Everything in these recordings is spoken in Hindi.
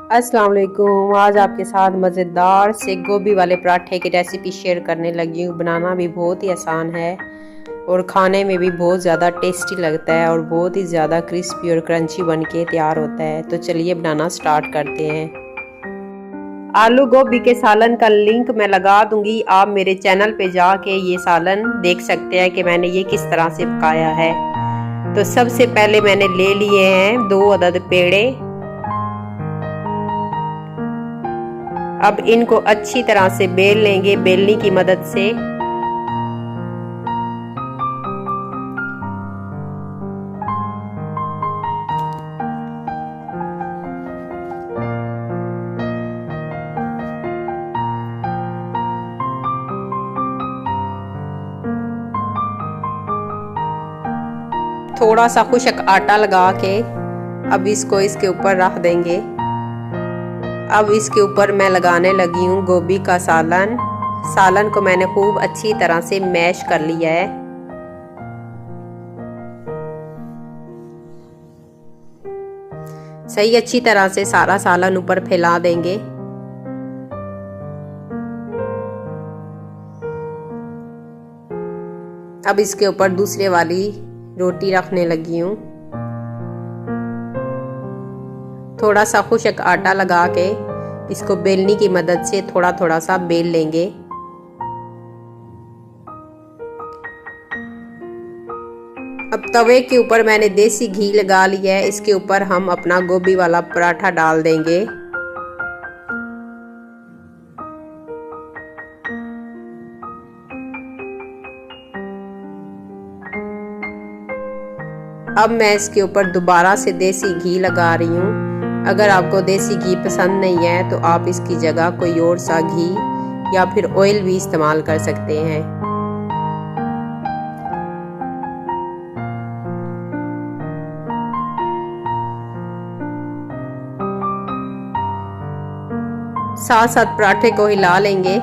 अस्सलाम वालेकुम। आज आपके साथ मज़ेदार से गोभी वाले पराठे की रेसिपी शेयर करने लगी हूँ। बनाना भी बहुत ही आसान है और खाने में भी बहुत ज़्यादा टेस्टी लगता है और बहुत ही ज़्यादा क्रिस्पी और क्रंची बन के तैयार होता है। तो चलिए बनाना स्टार्ट करते हैं। आलू गोभी के सालन का लिंक मैं लगा दूंगी। आप मेरे चैनल पे जाके ये सालन देख सकते हैं कि मैंने ये किस तरह से पकाया है। तो सबसे पहले मैंने ले लिए हैं 2 अदद पेड़े। अब इनको अच्छी तरह से बेल लेंगे बेलनी की मदद से। थोड़ा सा खुशक आटा लगा के अब इसको इसके ऊपर रख देंगे। अब इसके ऊपर मैं लगाने लगी हूँ गोभी का सालन। सालन को मैंने खूब अच्छी तरह से मैश कर लिया है। सही अच्छी तरह से सारा सालन ऊपर फैला देंगे। अब इसके ऊपर दूसरे वाली रोटी रखने लगी हूँ। थोड़ा सा खुशक आटा लगा के इसको बेलनी की मदद से थोड़ा थोड़ा सा बेल लेंगे। अब तवे के ऊपर मैंने देसी घी लगा लिया है। इसके ऊपर हम अपना गोभी वाला पराठा डाल देंगे। अब मैं इसके ऊपर दोबारा से देसी घी लगा रही हूँ। अगर आपको देसी घी पसंद नहीं है तो आप इसकी जगह कोई और सा घी या फिर ऑयल भी इस्तेमाल कर सकते हैं। साथ साथ पराठे को हिला लेंगे।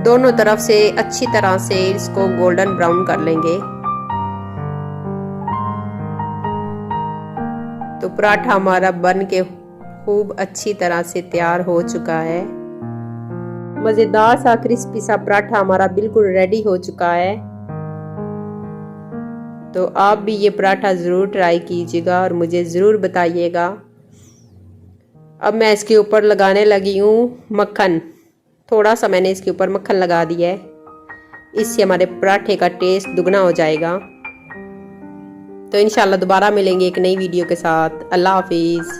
दोनों तरफ से अच्छी तरह से इसको गोल्डन ब्राउन कर लेंगे। तो पराठा हमारा बन के खूब अच्छी तरह से तैयार हो चुका है। मज़ेदार सा क्रिस्पी सा पराठा हमारा बिल्कुल रेडी हो चुका है। तो आप भी ये पराठा ज़रूर ट्राई कीजिएगा और मुझे ज़रूर बताइएगा। अब मैं इसके ऊपर लगाने लगी हूँ मक्खन। थोड़ा सा मैंने इसके ऊपर मक्खन लगा दिया है। इससे हमारे पराठे का टेस्ट दुगना हो जाएगा। तो इंशाल्लाह दोबारा मिलेंगे एक नई वीडियो के साथ। अल्लाह हाफिज़।